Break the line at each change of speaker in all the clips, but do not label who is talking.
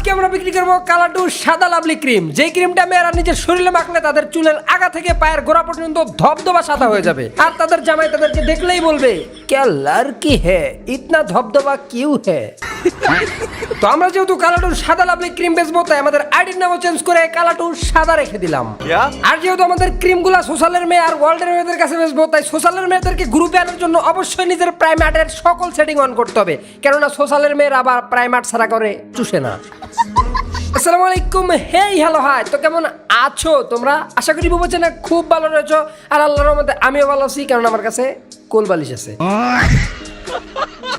আজকে আমরা বিক্রি করব কালাটু সাদা লাভলি ক্রিম, যেই ক্রিমটা মেয়েরা নিজের শরীরে মাখলে তাদের চুলের আগা থেকে পায়ের গোড়া পর্যন্ত ধবধবা সাদা হয়ে যাবে। আর তাদের জামাই তাদেরকে দেখলেই বলবে क्या लड़की है इतना ধবধবা क्यों है। তো আমরা যেহেতু কালাটুর সাদা লাভলি ক্রিম বেচবো, তাই আমাদের আইডির নামও চেঞ্জ করে কালাটু সাদা রেখে দিলাম। আর যেহেতু আমাদের ক্রিমগুলা সোশ্যালের মেয়ে আর ওয়ার্ল্ডের মেয়েদের কাছে বেচবো, তাই সোশ্যালের মেয়েদেরকে গ্রুপে আনার জন্য অবশ্যই নিজের প্রাইমার্টের সকল সেটিং অন করতে হবে, কেননা সোশ্যালের মেয়েরা আবার প্রাইমার্ট ছাড়া করে চুষে না। আসসালামু আলাইকুম, হেই হ্যালো হাই, তো কেমন আছো তোমরা? আশা করি বুঝছেন খুব ভালো রয়েছো, আর আল্লাহর রহমতে আমিও ভালো আছি, কারণ আমার কাছে কোল বালিশ আছে।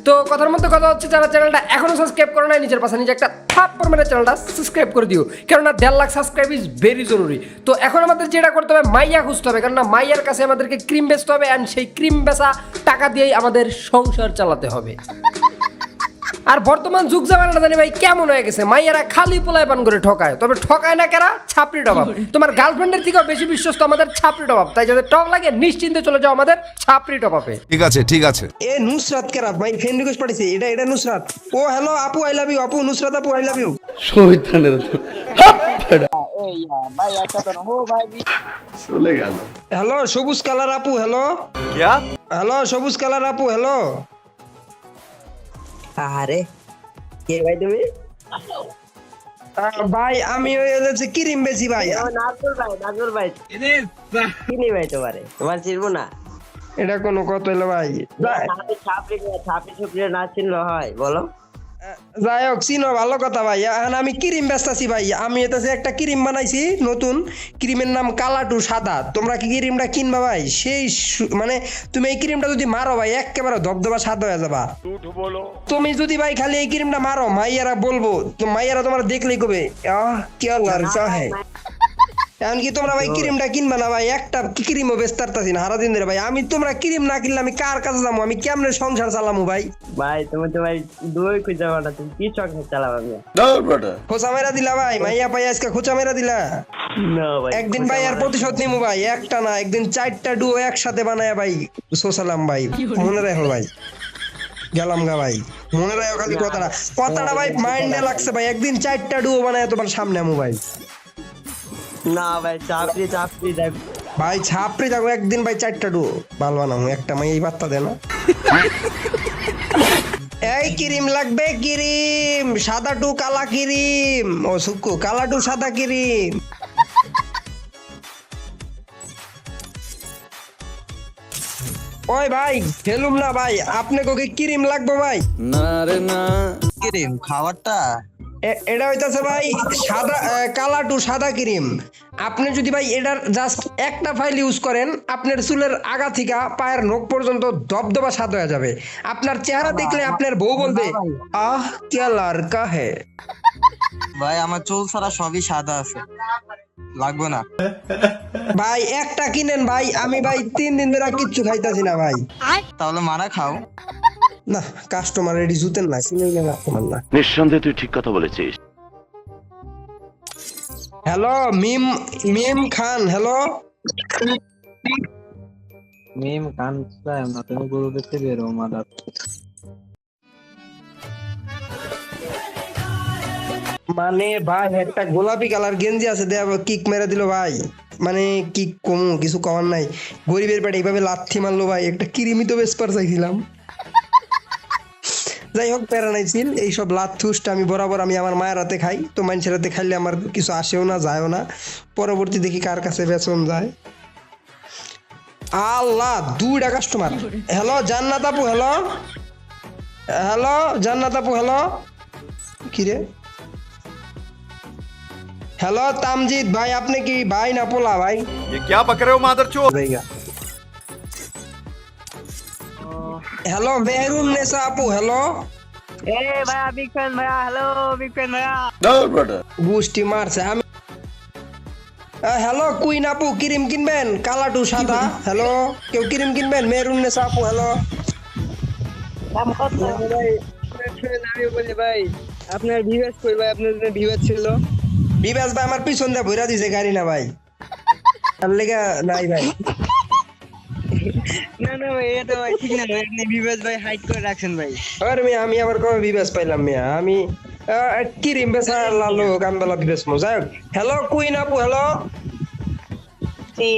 তো কথার মধ্যে কথা হচ্ছে, যারা চ্যানেলটা এখনো সাবস্ক্রাইব করে নাই, নিজের পাশে নিজে একটা থাপ্পড় মেরে চ্যানেলটা সাবস্ক্রাইব করে দিও, কেননা 1.5 লাখ সাবস্ক্রাইব ইজ ভেরি জরুরি। তো এখন আমাদের যেটা করতে হবে, মাইয়া খুঁজতে হবে, কেননা মাইয়ার কাছে আমাদেরকে ক্রিম বেচতে হবে, অ্যান্ড সেই ক্রিম বেচা টাকা দিয়েই আমাদের সংসার চালাতে হবে। আর বর্তমান যুগ জামানাটা জানি ভাই কেমন হয়ে গেছে, মাইয়ারা খালি পোলায় পান করে ঠকায়, তবে ঠকায় না কেরা? ছাপড়ি টবাব। তোমার গার্লফ্রেন্ডের থেকেও বেশি বিশ্বস্ত আমাদের ছাপড়ি টবাব, তাই যাদের টপ লাগে নিশ্চিন্তে চলে যাও আমাদের ছাপড়ি টবাবে।
ঠিক আছে ঠিক আছে।
এ নুসরাত কেরা ভাই ফ্রেন্ড রিকোয়েস্ট পাঠিয়েছে, এটা নুসরাত। ও হ্যালো আপু, আই লাভ ইউ আপু, নুসরাত আপু আই লাভ ইউ। হ্যালো সবুজ কালার আপু, হ্যালো হ্যালো সবুজ কালার আপু, হ্যালো।
আরে কে ভাই তুমি?
ভাই আমি ওই হচ্ছে ক্রিম বেশি ভাই।
নাজমুল ভাই চিনি ভাই, তোমার চিনবো না?
এটা কোনো কথা হলো ভাই?
ছাপড়ি ছুপড়ি না চিনলো হয়, বলো।
যাই হোক, চিনো ভালো কথা ভাই। এখন আমি ক্রিম বেচতাছি ভাই, আমি এটাতে একটা ক্রিম বানাইছি নতুন, ক্রিমের নাম কালাটু সাদা। তোমরা কি ক্রিমটা কিনবা ভাই? সেই মানে তুমি এই ক্রিমটা যদি মারো ভাই, একেবারে ধবধবা সাদা হয়ে যাবা। তুমি যদি ভাই খালি এই ক্রিমটা মারো, মাইয়ারা বলবো, তো মাইয়ারা তোমার দেখলেই কবে কে হ্যাঁ। এমনকি তোমরা ভাই ক্রিমটা কিনবা না ভাই, একটা ক্রিমও বেচতে পারতাছি না সারাদিন ধরে ভাই। আমি তোমরা ক্রিম না কিনলে আমি কার কাছে যাবো? আমি কেমনে সংসার চালামু ভাই?
ভাই তুমি তো ভাই দুই খুঁজে পাটা, তুমি কি চোখে চালাবা?
খোঁচা মেরা দিলা ভাই, মাইয়া পাই আজকে খোঁচা মেরা দিলা।
না ভাই,
একদিন ভাই আর প্রতিশোধ নিমু ভাই, একটা না একদিন 4টা ডুও একসাথে বানায়া ভাই সোসালাম ভাই, মনে রাখো ভাই। গেলাম গা ভাই, মনে রাখো খালি কথাটা ভাই মাইন্ডে লাগছে ভাই। একদিন 4টা ডুও বানায়া তোমার সামনে আমু ভাই।
না ভাই চাপড়ি দেখ
ভাই ছাপড়ি থাকো, একদিন ভাই 4টা ডুও ভালো বানাবো, একটা মাই এই বার্তা দে না। এই ক্রিম লাগবে, ক্রিম সাদা টু কালা ক্রিম, ও সুকু কালা টু সাদা ক্রিম। ওই ভাই খেলুম না ভাই, আপনাকে কি ক্রিম লাগবে ভাই?
না রে না।
ক্রিম খাবারটা
এটা হইতাছে ভাই সাদা কালাটু সাদা ক্রিম। আপনি যদি ভাই এটার জাস্ট একটা ফাইল ইউজ করেন, আপনার চুলের আগা থেকে পায়ের নখ পর্যন্ত ধবধবা সাদা হয়ে যাবে। আপনার চেহারা দেখলে আপনার বউ বলবে আহ क्या लड़का है।
ভাই আমার চুল ছাড়া সবই সাদা আছে, লাগবে না
ভাই একটা কিনেন ভাই, আমি ভাই 3 দিন ধরে কিচ্ছু খাইতাছি না ভাই।
তাহলে মারা খাও।
না কাস্টমার রেডি জুতেন না, কিনে না তোমার না।
নিঃসন্দেহে তুই ঠিক কথা বলেছিস।
হ্যালো মিম খান, হ্যালো।
মিম কান চাই না, তুমি গরু দেখতে বেরো মাদার।
মানে ভাই একটা গোলাপি কালার গেঞ্জি আছে, দেয়া কিক মেরে দিল ভাই। মানে কি কমু, কিছু কমার নাই। গরিবের পেটে এইভাবে লাথি মারলো ভাই, একটা কিরিমি তো বেশ পার চাইছিলাম। যাই হোক প্যারা নাই ছিল, এইসব লাথুসটা আমি বরাবর আমি আমার মায়ের হাতে খাই, তো মানুষের হাতে খাইলে আমার কিছু আসেও না যায়ও না। পরবর্তী দেখি কার কাছে বেচন যায়। আল্লাহ 2টা কাস্টমার। হ্যালো জান্নাত আপু, হ্যালো হ্যালো জান্নাত আপু, হ্যালো কিরে হ্যালো তামজিদ ভাই, আপনি কি ভাই না পোলা ভাই?
ये क्या बक रहे हो मादरचोद?
হ্যালো মেহরুন নেসা আপু, হ্যালো।
এ ভাইয়া বিগ ফ্যান ভাইয়া, হ্যালো বিগ ফ্যান ভাইয়া।
গুষ্টি মারছে আমি। হ্যালো কুইন আপু, ক্রিম কিনবেন কালা টু সাদা? হ্যালো কেউ ক্রিম কিনবেন? মেহরুন নেসা আপু, হ্যালো।
আমি বলি ভাই আপনার ভিউয়ার্স কই ভাই, আপনার জন্য ভিউয়ার্স ছিল।
বিবাস ভাই আমার পিছন দিয়ে ভইরা দিছে গাড়ি না ভাই, তার লেগা নাই ভাই।
না ভাই এটা ভাই ঠিক না ভাই, আপনি ভিউয়ার্স ভাই হাইড করে রাখছেন ভাই।
আর আমি আবার কবে বিবাস পাইলাম মিয়া? আমি ক্রিম বেচা লালো কামবেলা বিবেচমো যাই হোক হ্যালো কুইন আপু হ্যালো
জি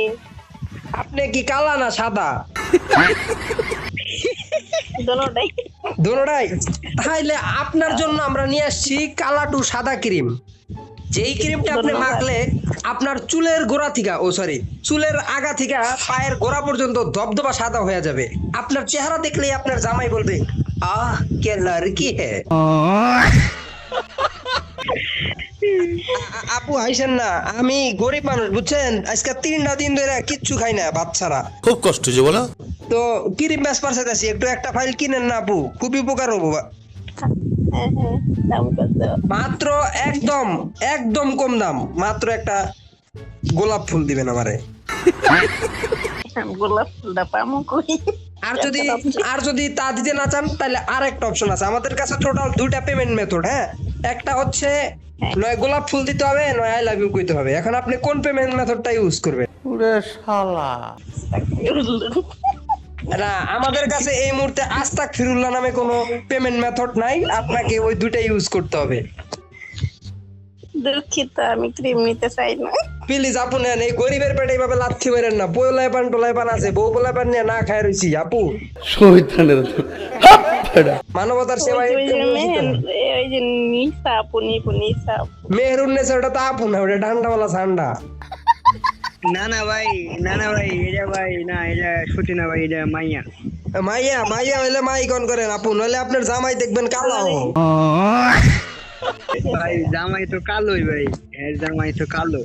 আপনি কি কালা না সাদা
দোনোটাই
দুটোটাই তাইলে আপনার জন্য আমরা নিয়ে আসছি কালা টু সাদা ক্রিম যেই ক্রিমটা আপনি মাখলে আপনার চুলের গোড়া থেকে চুলের আগা থেকে পায়ের গোড়া পর্যন্ত ধবধবা সাদা হয়ে যাবে আপনার চেহারা দেখলেই আপনার জামাই বলবে আহ কে লড়কি হে আপু হাইছেন না আমি গরিব মানুষ বুঝছেন আজকে 3টা দিন ধরে কিচ্ছু খাই না বাচ্চারা
খুব কষ্ট যে বলো
তো ক্রিম ব্যাস পারছে একটু একটা ফাইল কিনেন না আপু খুবই উপকার হবো
হ্যাঁ দাম কত
মাত্র একদম কম দাম মাত্র একটা গোলাপ ফুল দিবেন আমারে
গোলাপ ফুলটা পামো কই
আর যদি তা দিতে না চান তাহলে আর একটা অপশন আছে আমাদের কাছে টোটাল 2টা পেমেন্ট মেথড হ্যাঁ একটা হচ্ছে নয় গোলাপ ফুল দিতে হবে নয় আই লাভ ইউ কইতে হবে এখন আপনি কোন পেমেন্ট মেথডটা ইউজ করবেন না আমাদের কাছে এই মুহূর্তে আস্তাক ফিরুল্লাহ নামে কোনো পেমেন্ট মেথড নাই আপনাকে ওই দুটো ইউজ করতে হবে
দুঃখিত আমি ক্রিম নিতে চাই না
প্লিজ আপু নেন এই গরিবের পেটে এইভাবে লাথি মেরেন না পোলাই পান টোলাই পান আছে বউ পোলাই পান নিয়ে না খায় রইছি আপু মানবতার সেবা
ওই যে নিসা নিসা
মেহরুন নেছে ওটা তো আপু না ওটা ঠান্ডাওয়ালা ঠান্ডা
না ভাই এটা ভাই না এটা সত্যি না ভাই এটা মাইয়া
মাইয়া হইলে মাই কোন করেন আপু নইলে আপনার জামাই দেখবেন কালো
ভাই জামাই তো কালোই ভাই এর জামাই তো কালো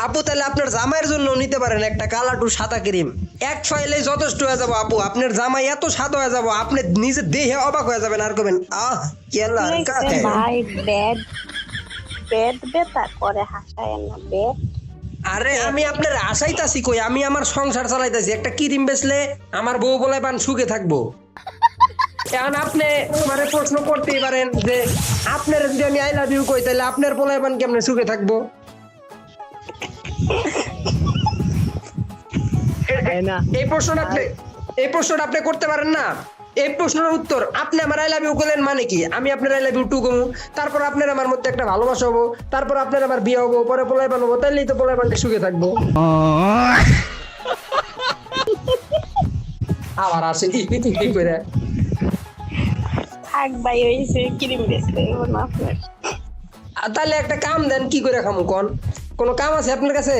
আপু তাহলে আপনার জামাইয়ের জন্য নিতে পারেন একটা কালা টু সাদা ক্রিম এক ফাইলে যথেষ্ট হয়ে যাবো আপু আপনার জামাই এত সাদা হয়ে যাবো আপনি নিজে দেহে অবাক হয়ে যাবেন আর করবেন কেলা কাকে
ভাই বেড বেতা করে হাসায় না বেড
আরে আমি আপনার আশাইতাছি কই আমি আমার সংসার চালাইতাছি একটা ক্রিম বেচলে আমার বউ বলে পান সুখে থাকবো এখন আপনি মানে প্রশ্ন করতেই পারেন যে আপনার যদি আমি আই লাভ ইউ কই তাহলে আপনার বলে পান কেমনে সুখে থাকবো এই প্রশ্নটা আপনি করতে পারেন না এই প্রশ্নের উত্তর আপনি আমার আই লাভ ইউ করলেন মানে কি আমি আপনার আই লাভ ইউ টু কমু তারপর আপনার আমার মধ্যে একটা ভালোবাসা হবো তারপর আপনার আমার বিয়ে হবো পরে পোলাই বানবো তাইলেই তো পোলাই বানতে সুখে থাকবো আবার আসে কি করে
থাক ভাই ওই ক্রিম বেচতে না আপনার
তাহলে একটা কাম দেন কি করে খামু কোন কোন কাম আছে আপনার কাছে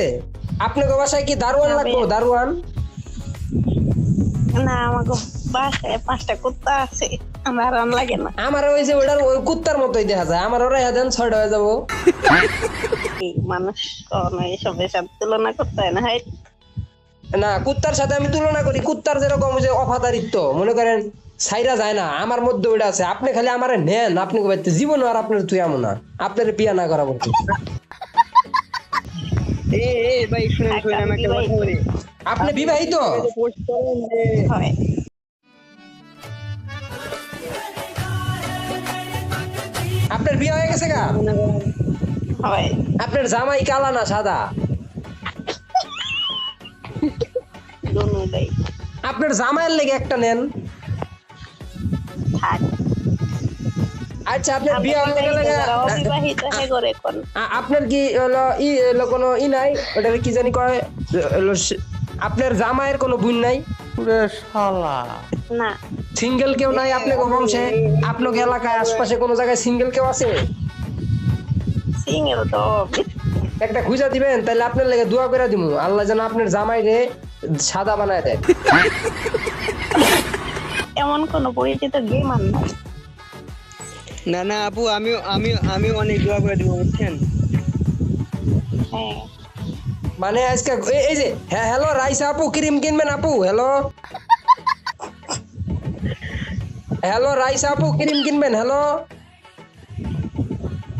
আপনার বাসায় কি দারোয়ান লাগবে দারোয়ান
না আমাকে বাসায় 5টা কুত্তা আছে আমার আরাম লাগে না
আমার ওই যে ওটার ওই কুত্তার মতোই দেখা যায় আমার ওরা দেন 6টা হয়ে যাবো
মানুষ কোন এইসবের সাথে তুলনা করতে হয় না হাই
না কুত্তার সাথে আমি তুলনা করি কুত্তার যেরকম যে অফাদারিত্ব মনে করেন সাইরা যায় না আমার মধ্যে ওইটা আছে আপনি খালি আমারে নেন আপনি কইতে জীবন আর আপনার তুই এমন না আপনার বিয়া না করা বলতে
ভাই শুনেন আমি একটা কথা বলি
আপনি বিবাহিত
পোস্ট করেন যে
হয়
আপনার বিয়ে হয়ে গেছে গা
হয়
আপনার জামাই কালা না সাদা
দুটোই
আপনার জামাইয়ের লেগে একটা নেন
থাক
আচ্ছা আপনার বিয়ে হয়ে গেলে
অবিবাহিত হয়ে করে কোন
আপনার কি হলো কোনো নাই ওটা কি জানি কয় আপনার জামাইয়ের কোনো বোন নাই
না
সিঙ্গেল কেউ নাই আপনার বংশে আপনার এলাকায় আশপাশে কোনো জায়গায় সিঙ্গেল কেউ আছে
সিঙ্গেল তো
একটা খুঁজা দিবেন তাহলে আপনার লেগে দোয়া করে দিমু আল্লাহ যেন আপনার জামাই রে সাদা বানায় দেয়
এমন কোন পরিচিত গেম আর নাই
না আপু আমি অনেক দোয়া করে দিব বুঝছেন
হ্যাঁ
মানে আজকে এই যে হ্যাঁ হ্যালো রাইসা আপু ক্রিম কিনবেন আপু হ্যালো রাইসা আপু ক্রিম কিনবেন হ্যালো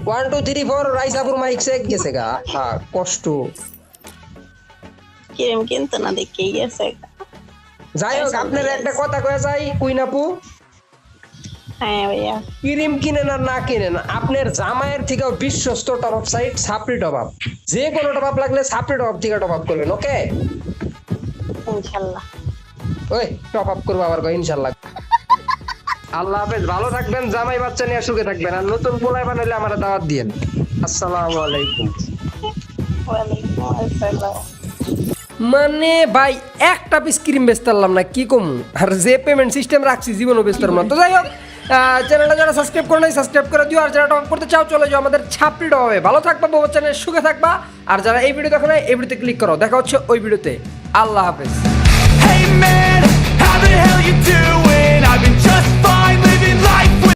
1 2 3 4 রাইসা আপুর মাইক সেক গেছে গা কষ্ট
ক্রিম কিনতে না দেখেই গেছে
যাই হোক আপনার একটা কথা কয়ে যাই কুইন আপু
হ্যাঁ ভাইয়া
ক্রিম কিনেন আর না কিনেন আপনার জামাইয়ের থেকে বিশ্বস্ত টপ আপ সাইট সাপড়ি টপ আপ যে কোনো টপ আপ লাগলে সাপড়ি টপ আপ থেকে টপ আপ করবেন ওকে
ইনশাআল্লাহ
ওই টপ আপ করবো আবার ইনশাল্লাহ আল্লাহ হাফেজ, ভালো থাকবেন, জামাই বাচ্চা নিয়ে সুখে থাকবেন, আর নতুন পোলায় বানাইলে আমার দাওয়াত দিয়েন। আসসালামু আলাইকুম।
ওয়ালাইকুম আসসালাম।
মানে ভাই একটা পিস ক্রিম বেচতে পারলাম না, কি কম। আর যে পেমেন্ট সিস্টেম রাখছি জীবনও বেচতে পারলাম না। তো যাই হোক, চ্যানেলটা যারা সাবস্ক্রাইব করে নাই সাবস্ক্রাইব করে দিও, আর যারা টপ করতে চাও চলে যাও আমাদের ছাপড়ি হবে। ভালো থাকবা, বাবা চ্যানেল সুখে থাকবা। আর যারা এই ভিডিও দেখো না, এই ভিডিওতে ক্লিক করো। দেখা হচ্ছে ওই ভিডিওতে। আল্লাহ হাফেজ।
Hey man, how the hell you doing? I've been just fine.